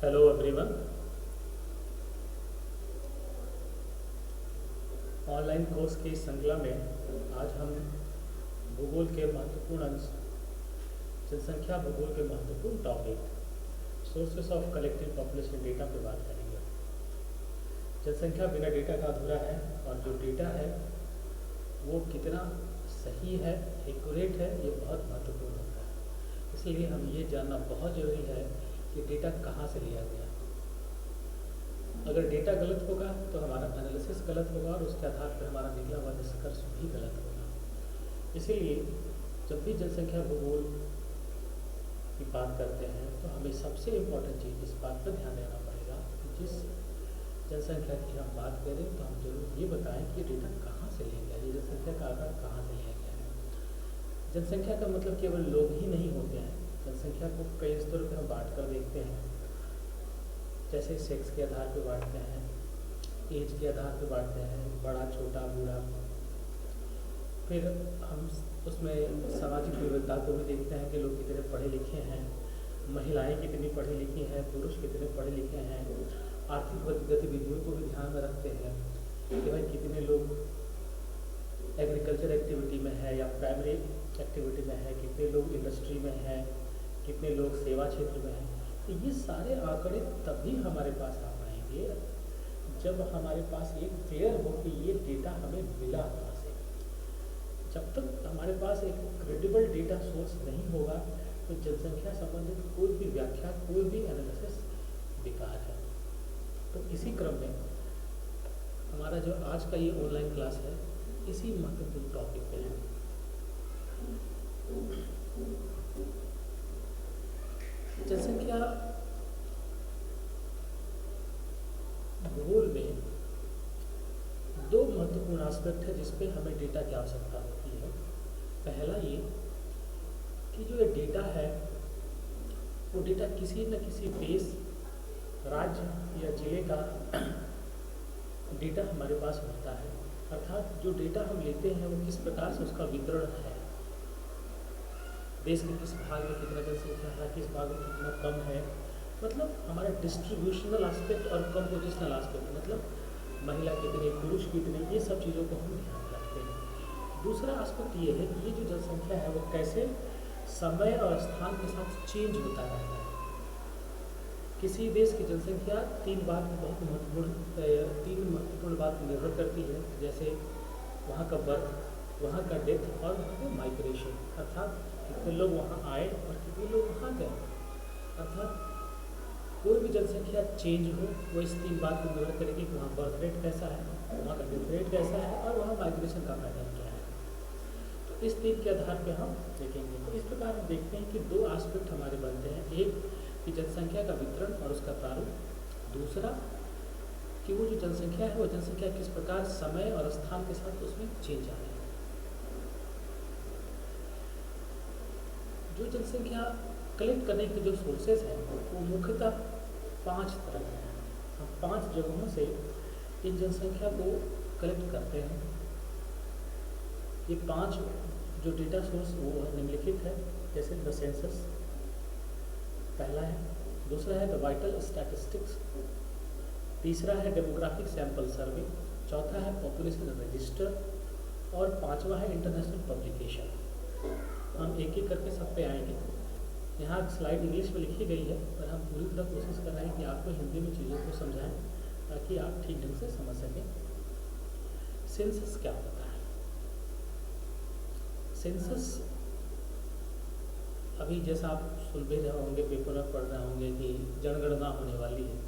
Hello everyone. Online course की इस श्रृंखला में आज हम भूगोल के महत्वपूर्ण अंश जनसंख्या भूगोल के महत्वपूर्ण topic sources of collective population data पे बात करेंगे। जनसंख्या बिना डेटा का अधूरा है और जो डेटा है वो कितना सही है, एक्यूरेट है, ये बहुत महत्वपूर्ण होता है। इसलिए हम ये जानना बहुत ज़रूरी है कि डेटा कहाँ से लिया गया। अगर डेटा गलत होगा तो हमारा एनालिसिस गलत होगा और उसके आधार पर हमारा निकला हुआ निष्कर्ष भी गलत होगा। इसीलिए जब भी जनसंख्या भूगोल की बात करते हैं तो हमें सबसे इम्पोर्टेंट चीज़ इस बात पर ध्यान देना पड़ेगा कि जिस जनसंख्या की हम बात करें तो हम जरूर ये बताएं कि डेटा कहाँ से लिया गया, ये जनसंख्या का आंकड़ा कहाँ से लिया गया है। जनसंख्या का मतलब केवल लोग ही नहीं होते हैं। जनसंख्या को कई स्तरों पर हम बांट कर देखते हैं, जैसे सेक्स के आधार पर बांटते हैं, एज के आधार पर बांटते हैं, बड़ा छोटा बूढ़ा। फिर हम उसमें सामाजिक विविधता को भी देखते हैं कि लोग कितने पढ़े लिखे हैं, महिलाएं कितनी पढ़ी लिखी हैं, पुरुष कितने पढ़े लिखे हैं। आर्थिक गतिविधियों को भी ध्यान में रखते हैं कि भाई कितने लोग एग्रीकल्चर एक्टिविटी में है या प्राइमरी एक्टिविटी में है, कितने लोग इंडस्ट्री में हैं, कितने लोग सेवा क्षेत्र में हैं। तो ये सारे आंकड़े तभी हमारे पास आ पाएंगे जब हमारे पास एक क्लियर हो कि ये डेटा हमें मिला कहाँ से। जब तक हमारे पास एक क्रेडिबल डेटा सोर्स नहीं होगा तो जनसंख्या संबंधित कोई भी व्याख्या, कोई भी एनालिसिस बेकार है। तो इसी क्रम में हमारा जो आज का ये ऑनलाइन क्लास है इसी महत्वपूर्ण टॉपिक पे है। जनसंख्या भूगोल में दो महत्वपूर्ण एस्पेक्ट है जिस पे हमें डेटा की आवश्यकता होती है। पहला ये कि जो ये डेटा है वो डेटा किसी न किसी देश, राज्य या जिले का डेटा हमारे पास होता है, अर्थात जो डेटा हम लेते हैं वो किस प्रकार से उसका वितरण है, देश के किस भाग में कितना जनसंख्या है, किस भाग में कितना कम है, मतलब हमारा डिस्ट्रीब्यूशनल एस्पेक्ट और कंपोजिशनल एस्पेक्ट, मतलब महिला कितने, पुरुष कितने, ये सब चीज़ों को हम ध्यान में रखते हैं। दूसरा एस्पेक्ट ये है कि ये जो जनसंख्या है वो कैसे समय और स्थान के साथ चेंज होता रहता है। किसी देश की जनसंख्या तीन महत्वपूर्ण बात निर्भर करती है, जैसे वहाँ का बर्थ, वहाँ का डेथ और वहाँ का माइग्रेशन, अर्थात कितने लोग वहाँ आए और कितने लोग वहाँ गए। अर्थात कोई भी जनसंख्या चेंज हो वो इस तीन बात पर निर्भर करेगी कि वहाँ बर्थ रेट कैसा है, वहाँ का डेथ रेट कैसा है और वहाँ माइग्रेशन का पैटर्न क्या है। तो इस तीन के आधार पर हम देखेंगे। तो इस प्रकार हम देखते हैं कि दो एस्पेक्ट हमारे बनते हैं, एक कि जनसंख्या का वितरण और उसका प्रारूप, दूसरा कि वो जो जनसंख्या है वो जनसंख्या किस प्रकार समय और स्थान के साथ उसमें चेंज आ रही है। जो जनसंख्या कलेक्ट करने के जो सोर्सेज हैं वो मुख्यतः 5 तरह के हैं। हम 5 जगहों से इन जनसंख्या को कलेक्ट करते हैं। ये 5 जो डेटा सोर्स वो निम्नलिखित है, जैसे द सेंसस पहला है, दूसरा है द वाइटल स्टैटिस्टिक्स, तीसरा है डेमोग्राफिक सैंपल सर्वे, चौथा है पॉपुलेशन रजिस्टर और पांचवा है इंटरनेशनल पब्लिकेशन। हम एक एक करके सब पे आएंगे। यहाँ स्लाइड इंग्लिश में लिखी गई है पर हम पूरी तरह कोशिश कर रहे हैं कि आपको हिंदी में चीज़ों को समझाएं ताकि आप ठीक ढंग से समझ सकें। सेंसस क्या होता है? सेंसस अभी जैसा आप सुन भी रहे होंगे, पेपर में पढ़ रहे होंगे कि जनगणना होने वाली है,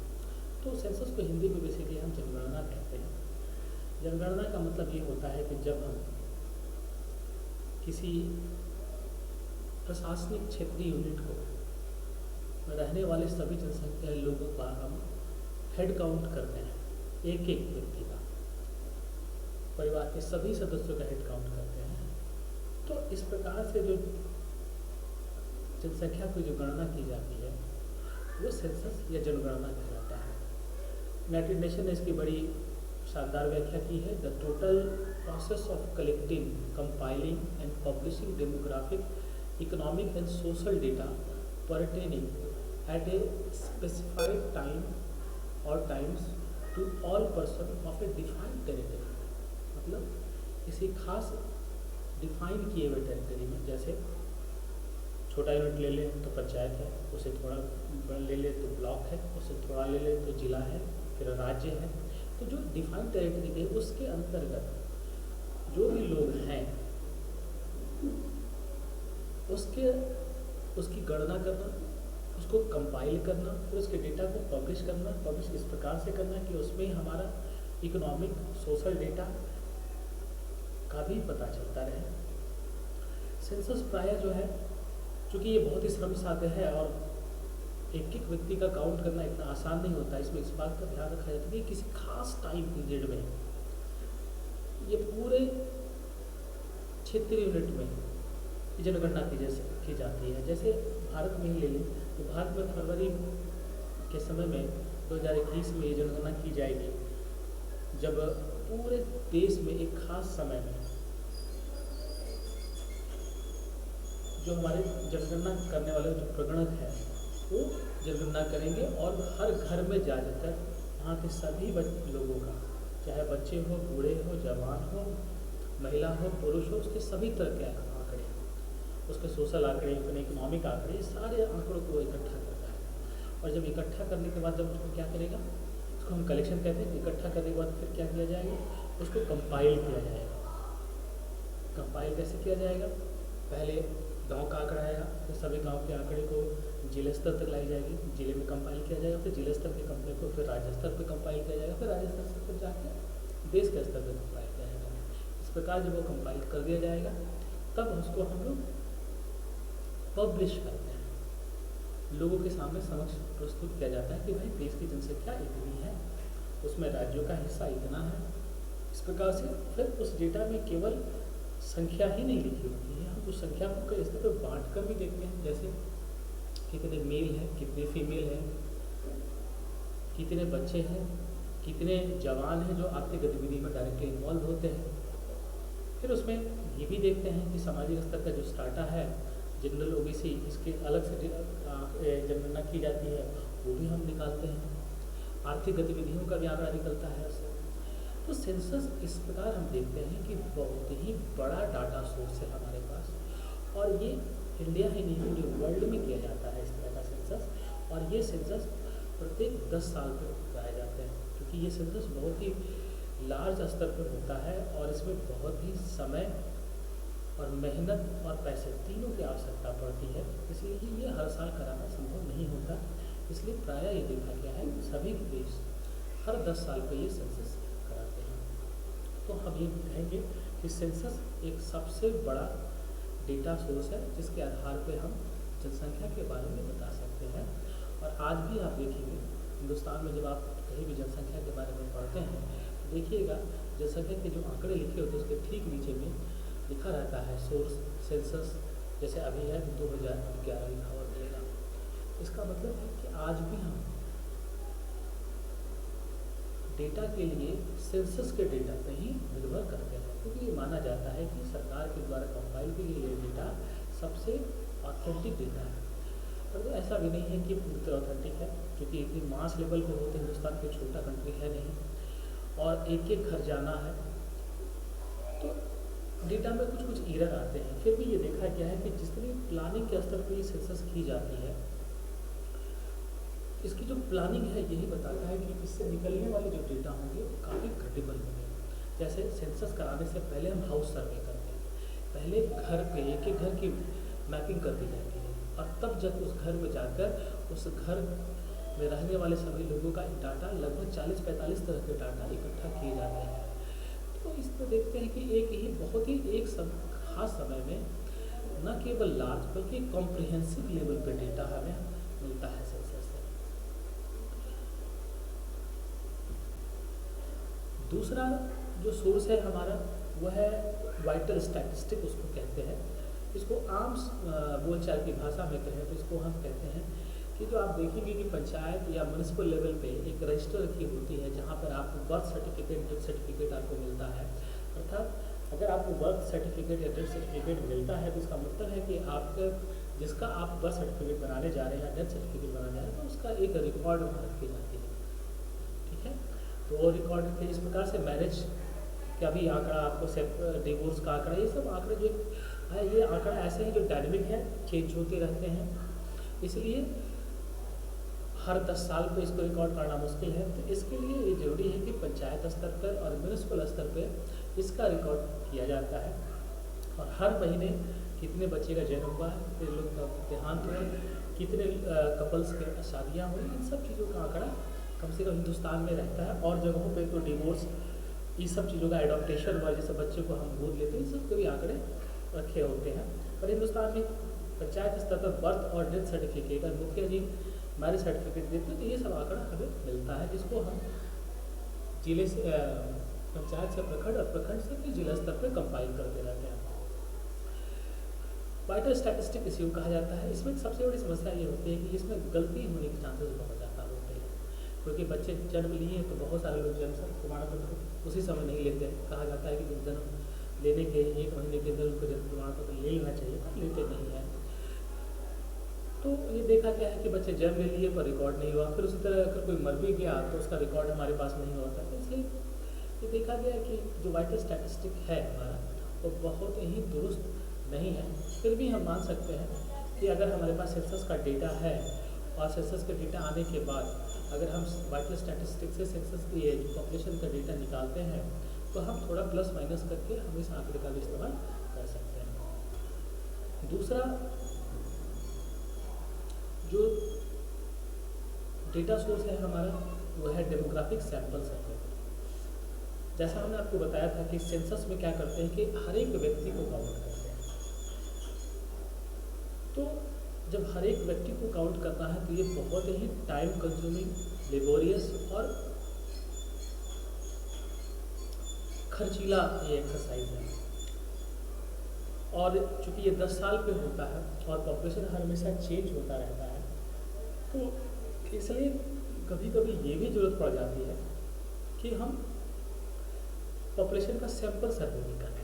तो सेंसस को हिंदी में बेसिकली हम जनगणना कहते हैं। जनगणना का मतलब ये होता है कि जब हम किसी प्रशासनिक क्षेत्रीय यूनिट को रहने वाले सभी जनसंख्या लोगों का हम हेड काउंट करते हैं, एक एक व्यक्ति का, परिवार के सभी सदस्यों का हेड काउंट करते हैं। तो इस प्रकार से जो जनसंख्या की जो गणना की जाती है वो सेंसस या जनगणना कहलाता है। यूनाइटेड नेशन ने इसकी बड़ी शानदार व्याख्या की है, the total process of collecting, compiling and publishing demographic, economic and social data pertaining at a specified time और times to all person of a defined territory. मतलब किसी खास डिफाइन किए हुए टेरिटरी में, जैसे छोटा यूनिट ले लें तो पंचायत है, उसे थोड़ा बड़ा ले ले तो ब्लॉक है, उसे थोड़ा ले ले तो जिला है, फिर राज्य है। तो जो डिफाइंड टेरिटरी है उसके अंतर्गत जो भी लोग हैं उसकी गणना करना, उसको कंपाइल करना, फिर उसके डेटा को पब्लिश करना। पब्लिश इस प्रकार से करना कि उसमें हमारा इकोनॉमिक सोशल डेटा का भी पता चलता रहे। सेंसस प्राय जो है, चूँकि ये बहुत ही श्रम साध्य है और एक एक व्यक्ति का काउंट करना इतना आसान नहीं होता, इसमें इस बात का ध्यान रखा जाता है कि किसी खास टाइम पीरियड में ये पूरे क्षेत्रीय यूनिट में जनगणना की जाती है। जैसे भारत में ही ले लें तो भारत में फरवरी के समय में 2021 में ये जनगणना की जाएगी, जब पूरे देश में एक खास समय में जो हमारे जनगणना करने वाले जो प्रगणक हैं वो जनगणना करेंगे और हर घर में जाकर वहाँ के सभी लोगों का, चाहे बच्चे हो, बूढ़े हो, जवान हो, महिला हो, पुरुष हो, उसके सभी तरह के आंकड़े, उसके सोशल आंकड़े, इकोनॉमिक आंकड़े, सारे आंकड़ों को इकट्ठा करता है। और जब इकट्ठा करने के बाद जब उसको क्या करेगा, उसको हम कलेक्शन कहते हैं। इकट्ठा करने के बाद फिर क्या किया जाएगा, उसको कंपाइल किया जाएगा। कंपाइल कैसे किया जाएगा, पहले गांव का आंकड़ा आएगा, फिर सभी गांव के आंकड़े को जिले स्तर तक लाई जाएगी, जिले में कंपाइल किया जाएगा, फिर जिले स्तर के कंपनी को फिर राज्य स्तर पर कंपाइल किया जाएगा, फिर राज्य स्तर से फिर जाकर देश के स्तर पर कंपाइल किया जाएगा। इस प्रकार जब वो कंपाइल कर दिया जाएगा तब उसको हम लोग पब्लिश करते हैं, लोगों के सामने समक्ष प्रस्तुत किया जाता है कि भाई देश की जनसंख्या इतनी है, उसमें राज्यों का हिस्सा इतना है। इस प्रकार से फिर उस डेटा में केवल संख्या ही नहीं लिखी होती है, हम उस संख्या को कई स्तर पर बांट कर भी देखते हैं, जैसे कितने मेल हैं, कितने फीमेल हैं, कितने बच्चे हैं, कितने जवान हैं जो आर्थिक गतिविधि में डायरेक्टली इन्वॉल्व होते हैं। फिर उसमें ये भी देखते हैं कि सामाजिक स्तर का जो स्टाटा है, जनरल ओबीसी, इसके अलग से जनगणना की जाती है, वो भी हम निकालते हैं। आर्थिक गतिविधियों का भी आंकड़ा निकलता है उससे। तो सेंसस इस प्रकार हम देखते हैं कि बहुत ही बड़ा डाटा सोर्स है हमारे पास, और ये इंडिया ही नहीं पूरे वर्ल्ड में किया जाता है इस तरह का सेंसस। और ये सेंसस प्रत्येक 10 साल पर कराए जाते हैं, क्योंकि ये सेंसस बहुत ही लार्ज स्तर पर होता है और इसमें बहुत ही समय और मेहनत और पैसे तीनों की आवश्यकता पड़ती है, इसलिए ये हर साल कराना संभव नहीं होता। इसलिए प्रायः ये देखा गया है कि सभी देश हर 10 साल पर ये सेंसस कराते हैं। तो हम ये कहेंगे कि सेंसस एक सबसे बड़ा डेटा सोर्स है जिसके आधार पर हम जनसंख्या के बारे में बता सकते हैं। और आज भी आप देखेंगे हिंदुस्तान में जब आप कहीं भी जनसंख्या के बारे में पढ़ते हैं, देखिएगा जनसंख्या के जो आंकड़े लिखे होते हैं उसके ठीक नीचे में लिखा रहता है सोर्स सेंसस। जैसे अभी है 2011 लिखा हुआ मिलेगा। इसका मतलब है कि आज भी हम डेटा के लिए सेंसस के डेटा पे ही निर्भर करते हैं, क्योंकि ये माना जाता है कि सरकार के द्वारा कंपाइल की गई ये डेटा सबसे ऑथेंटिक डेटा है। पर तो ऐसा भी नहीं है कि पूरी तरह ऑथेंटिक है, क्योंकि इतनी मास लेवल पर होते हिंदुस्तान कोई छोटा कंट्री है नहीं, और एक एक घर जाना है, तो डेटा में कुछ कुछ एरर आते हैं। फिर भी ये देखा गया है कि जितनी प्लानिंग के स्तर पर ये सेंसस की जाती है, इसकी जो प्लानिंग है यही बताता है कि इससे निकलने वाले जो डेटा होंगे वो काफ़ी क्रिटिकल होंगे। जैसे सेंसस कराने से पहले हम हाउस सर्वे करते हैं, पहले घर पे एक एक घर की मैपिंग कर दी जाती है, और तब जब उस घर में जाकर उस घर में रहने वाले सभी लोगों का डाटा, लगभग 40-45 तरह के डाटा इकट्ठा किए जाते हैं। तो इस पर देखते हैं कि बहुत ही खास समय में न केवल लार्ज बल्कि कॉम्प्रिहेंसिव लेवल पे डेटा हमें मिलता है सेंसस से। दूसरा जो सोर्स है हमारा वो है वाइटल स्टैटिस्टिक, उसको कहते हैं। इसको आम बोलचाल की भाषा में कहें तो इसको हम कहते हैं कि जो आप देखेंगे कि पंचायत या म्यूनिसिपल लेवल पे एक रजिस्टर रखी होती है जहाँ पर आपको बर्थ सर्टिफिकेट, डेथ सर्टिफिकेट आपको मिलता है। अर्थात अगर आपको बर्थ सर्टिफिकेट या डेथ सर्टिफिकेट मिलता है तो इसका मतलब है कि आपका जिसका आप बर्थ सर्टिफिकेट बनाने जा रहे हैं या डेथ सर्टिफिकेट बनाने जा रहे हैं, तो उसका एक रिकॉर्ड वहाँ रखी जाती है, ठीक है। तो वो रिकॉर्ड के इस प्रकार से मैरिज का भी आंकड़ा, आपको डिवोर्स का आंकड़ा, ये सब आंकड़े जो है, ये आंकड़ा ऐसे हैं जो डायनेमिक है, चेंज होते रहते हैं, इसलिए हर 10 साल पे इसको रिकॉर्ड करना मुश्किल है। तो इसके लिए ये ज़रूरी है कि पंचायत स्तर पर और म्यूनिसिपल स्तर पर इसका रिकॉर्ड किया जाता है, और हर महीने कितने बच्चे का जन्म हुआ है, कितने लोग का देहांत हुआ, कितने कपल्स के शादियाँ हुई, इन सब चीज़ों का आंकड़ा कम से कम हिंदुस्तान में रहता है। और जगहों पे तो डिवोर्स, ये सब चीज़ों का एडॉप्टेशन हुआ, जैसे बच्चे को हम गोद लेते हैं, इन सब के भी आंकड़े रखे होते हैं। पर हिंदुस्तान में पंचायत स्तर पर बर्थ और डेथ सर्टिफिकेट और मुखिया जी मैरिज सर्टिफिकेट देते हैं, तो ये सब आंकड़ा हमें मिलता है, जिसको हम जिले से पंचायत से प्रखंड और प्रखंड से फिर जिला स्तर पर कंपाइल करते रहते हैं। वाइटल स्टैटिस्टिक इश्यू कहा जाता है। इसमें सबसे बड़ी समस्या ये होती है कि इसमें गलती होने के चांसेस बहुत ज़्यादा होते हैं, क्योंकि बच्चे जन्म लिए तो बहुत सारे लोग जन्म प्रमाण पत्र उसी समय नहीं लेते हैं। कहा जाता है कि जन्म लेने के 1 महीने के अंदर उनको जन्म प्रमाण पत्र ले लेना चाहिए, पर लेते नहीं है। तो ये देखा गया है कि बच्चे जन्म ले लिए पर रिकॉर्ड नहीं हुआ, फिर उसी तरह अगर कोई मर भी गया तो उसका रिकॉर्ड हमारे पास नहीं होता। तो इसलिए ये देखा गया कि जो वाइटल स्टैटिस्टिक है हमारा, वो बहुत ही दुरुस्त नहीं है। फिर भी हम मान सकते हैं कि अगर हमारे पास सेंसस का डेटा है, और सेंसस का डेटा आने के बाद अगर हम वाइटल स्टैटिस्टिक से सेंसस की पॉपुलेशन का डेटा निकालते हैं, तो हम थोड़ा प्लस माइनस करके हम इस आंकड़े का भी इस्तेमाल कर सकते हैं। दूसरा जो डेटा सोर्स है हमारा, वो है डेमोग्राफिक सैंपल सर्वे। जैसा हमने आपको बताया था कि सेंसस में क्या करते हैं कि हर एक व्यक्ति को काउंट करते हैं। तो जब हर एक व्यक्ति को काउंट करना है, तो ये बहुत ही टाइम कंज्यूमिंग, लेबोरियस और खर्चीला ये एक्सरसाइज है। और चूँकि ये 10 साल पे होता है और पॉपुलेशन हमेशा चेंज होता रहता है, तो इसलिए कभी कभी ये भी ज़रूरत पड़ जाती है कि हम पॉपुलेशन का सैंपल सर्वे भी करें।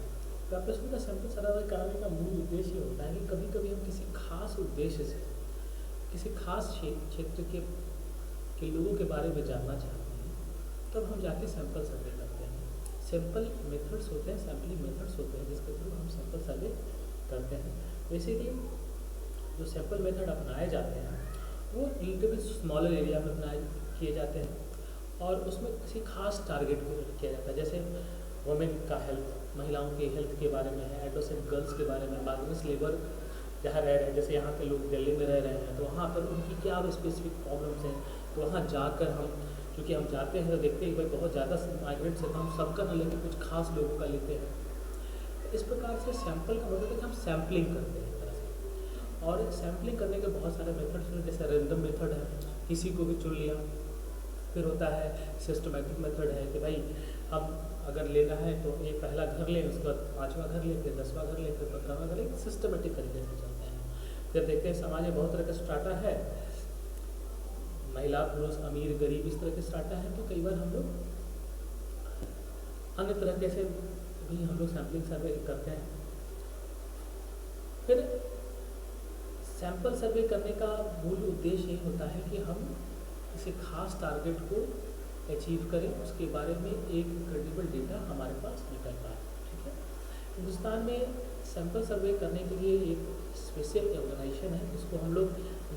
पॉपुलेशन का सैंपल सर्वे कराने का मूल उद्देश्य ये होता है कि कभी कभी हम किसी खास उद्देश्य से किसी खास क्षेत्र के लोगों के बारे में जानना चाहते हैं, तब हम जाके सैंपल सर्वे करते हैं। सैंपल मेथड्स होते हैं, सैम्पलिंग मेथड्स होते हैं, जिसके थ्रू हम सैंपल सर्वे करते हैं। बेसिकली जो सैंपल मेथड अपनाए जाते हैं वो लिटिल बिट स्मॉलर एरिया में अपनाए किए जाते हैं, और उसमें किसी खास टारगेट को किया जाता है। जैसे वुमेन का हेल्थ, महिलाओं के हेल्थ के बारे में है, एडोसेंट गर्ल्स के बारे में, माइग्रेंट लेबर जहाँ रह रहे हैं, जैसे यहाँ के लोग दिल्ली में रह रहे हैं, तो वहाँ पर उनकी क्या स्पेसिफिक प्रॉब्लम्स हैं, तो वहाँ जाकर हम, क्योंकि हम जाते हैं तो देखते हैं कि भाई बहुत ज़्यादा माइग्रेंट्स है, तो हम सबका न लेके कुछ खास लोगों का लेते हैं। इस प्रकार से सैंपल का मतलब है कि हम सैम्पलिंग करते हैं एक तरह से। और सैम्पलिंग करने के बहुत सारे मेथड्स हैं, जैसे रैंडम मेथड है, किसी को भी चुन लिया। फिर होता है सिस्टमैटिक मेथड है कि भाई हम अगर लेना है तो एक पहला घर लें, उसके बाद 5वां घर लें, फिर 10वां घर लें, फिर 15वां घर लें, सिस्टमेटिक तरीके से चलते हैं। फिर देखते हैं समाज में बहुत तरह का स्ट्राटा है, महिला पुरुष अमीर गरीब इस तरह के स्ट्राटा है। तो कई बार हम लोग अन्य तरह के से भी हम लोग सैम्पलिंग सर्वे करते हैं। फिर सैंपल सर्वे करने का मूल उद्देश्य ये होता है कि हम किसी खास टारगेट को अचीव करें, उसके बारे में एक क्रेडिबल डेटा हमारे पास निकल पाए। ठीक है, हिंदुस्तान में सैंपल सर्वे करने के लिए एक स्पेशल ऑर्गेनाइजेशन है, जिसको हम लोग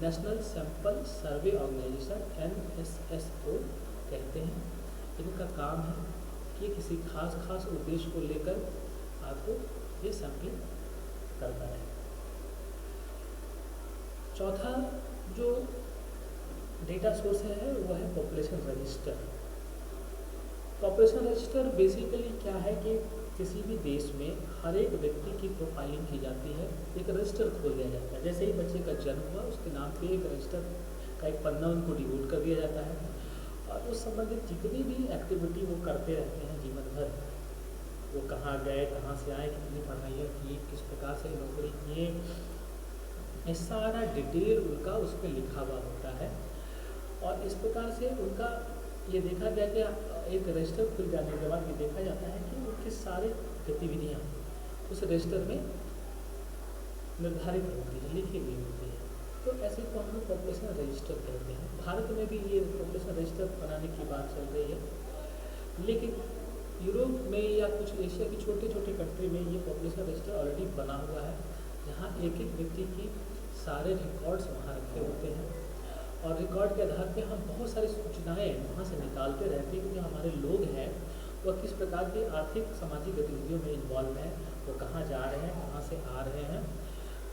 National Sample Survey Organisation NSSO कहते हैं। इनका काम है कि किसी खास उद्देश्य को लेकर आपको ये सैंपलिंग करता है। चौथा जो डेटा सोर्स है वो है population register. Population register basically क्या है कि किसी भी देश में हर एक व्यक्ति की प्रोफाइलिंग की जाती है, एक रजिस्टर खोल दिया जाता है। जैसे ही बच्चे का जन्म हुआ उसके नाम पे एक रजिस्टर का एक पन्ना उनको डिवोट कर दिया जाता है, और उस संबंधित जितनी भी एक्टिविटी वो करते रहते हैं जीवन भर, वो कहाँ गए, कहाँ से आए, कितनी पढ़ाइयाँ की, किस प्रकार से नौकरी किए, ये सारा डिटेल उनका उस पर लिखा हुआ होता है। और इस प्रकार से उनका ये देखा गया कि एक रजिस्टर खुल जाने के बाद ये देखा जाता है कि उनकी सारी गतिविधियाँ उस रजिस्टर में निर्धारित होती है, लिखी हुई होती है। तो ऐसे को हम लोग पॉपुलेशन रजिस्टर कहते हैं। भारत में भी ये पॉपुलेशन रजिस्टर बनाने की बात चल रही है, लेकिन यूरोप में या कुछ एशिया की छोटे छोटे कंट्री में ये पॉपुलेशन रजिस्टर ऑलरेडी बना हुआ है, जहाँ एक एक व्यक्ति की सारे रिकॉर्ड्स वहाँ रखे होते हैं, और रिकॉर्ड के आधार पे हम बहुत सारी सूचनाएँ वहाँ से निकालते रहते हैं कि जो हमारे लोग हैं वह किस प्रकार की आर्थिक सामाजिक गतिविधियों में इन्वॉल्व हैं, वो कहाँ जा रहे हैं, कहाँ से आ रहे हैं।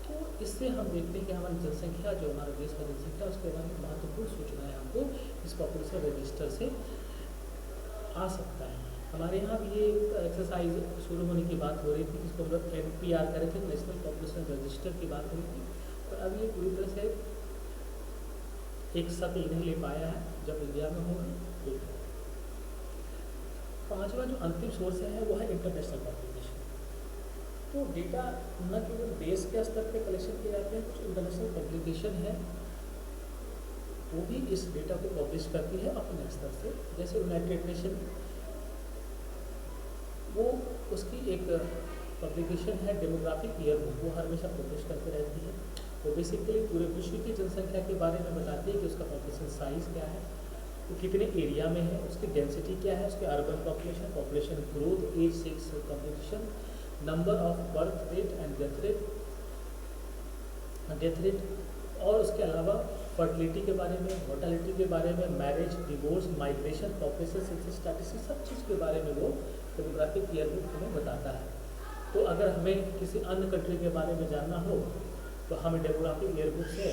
तो इससे हम देखते हैं कि हमारी जनसंख्या, जो हमारे देश का जनसंख्या, उसके बारे में महत्वपूर्ण सूचनाएँ हमको इस पॉपुलेशन रजिस्टर से आ सकता है। हमारे यहाँ भी ये एक्सरसाइज शुरू होने की बात हो रही थी, जिसको हम लोग NPR कर रहे थे, नेशनल पॉपुलेशन रजिस्टर की बात हो रही थी, पर अब ये पूरी तरह से एक शक्ल नहीं ले पाया है। जब इंडिया में होगा तो। पांचवा जो अंतिम सोर्स है वो है इंटरनेशनल पब्लिकेशन। तो डेटा न केवल देश के स्तर पे कलेक्शन किए जाते हैं, कुछ इंटरनेशनल पब्लिकेशन है वो भी इस डेटा को पब्लिश करती है अपने स्तर से। जैसे यूनाइटेड नेशन, वो उसकी एक पब्लिकेशन है डेमोग्राफिक ईयरबुक, वो हमेशा पब्लिश करते रहती है। वो बेसिकली पूरे विश्व की जनसंख्या के बारे में बताती है कि उसका पॉपुलेशन साइज़ क्या है, वो कितने एरिया में है, उसकी डेंसिटी क्या है, उसके urban population, population growth, age, sex composition, number of birth rate and death rate, और उसके अलावा फर्टिलिटी के बारे में, मोर्टेलिटी के बारे में, marriage, divorce, migration, population statistics, सब चीज़ के बारे में वो डेमोग्राफिक ईयरबुक हमें बताता है। तो अगर हमें किसी अन्य कंट्री के बारे में जानना हो तो हम डेमोग्राफिक ईयरबुक से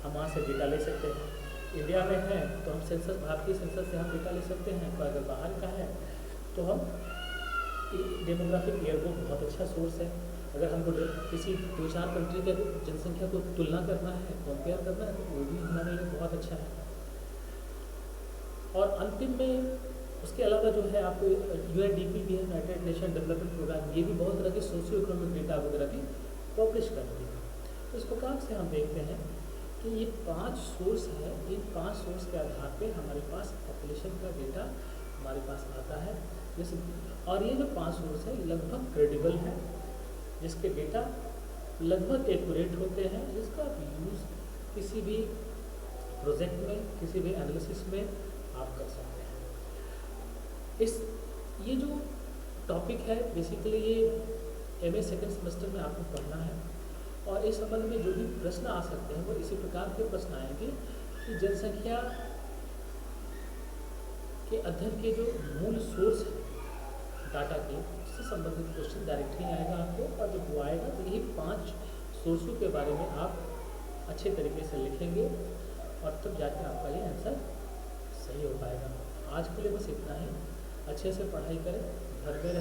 हम वहाँ से डेटा ले सकते हैं। इंडिया में है तो हम सेंसस, भारतीय सेंसस से हम डेटा ले सकते हैं, पर अगर बाहर का है तो हम डेमोग्राफिक ईयरबुक बहुत अच्छा सोर्स है। अगर हमको किसी 2-4 कंट्री के जनसंख्या को तुलना करना है, कंपेयर करना है, तो वो भी हमारे लिए बहुत अच्छा है। और अंतिम में उसके अलावा जो है आपको UNDP भी है, यूनाइटेड नेशन डेवलपमेंट प्रोग्राम, ये भी बहुत तरह के सोशियो इकोनॉमिक डेटा वगैरह भी पब्लिश करती है। तो इस प्रकार से हम देखते हैं कि ये 5 सोर्स है, इन 5 सोर्स के आधार पे हमारे पास पॉपुलेशन का डेटा हमारे पास आता है। जैसे, और ये जो 5 सोर्स है लगभग क्रेडिबल है, जिसके डेटा लगभग एक्यूरेट होते हैं, जिसका आप यूज़ किसी भी प्रोजेक्ट में, किसी भी एनालिसिस में आप कर सकते हैं। ये जो टॉपिक है बेसिकली ये MA सेकेंड सेमेस्टर में आपको पढ़ना है, और इस संबंध में जो भी प्रश्न आ सकते हैं वो इसी प्रकार के प्रश्न आएंगे कि जनसंख्या के अध्ययन के जो मूल सोर्स है डाटा के, उससे संबंधित क्वेश्चन डायरेक्टली आएगा आपको, और जब वो आएगा तो यही 5 सोर्सों के बारे में आप अच्छे तरीके से लिखेंगे, और तब जाकर आपका ये आंसर सही हो पाएगा। आज के लिए बस इतना ही। अच्छे से पढ़ाई करें, घर में रहें।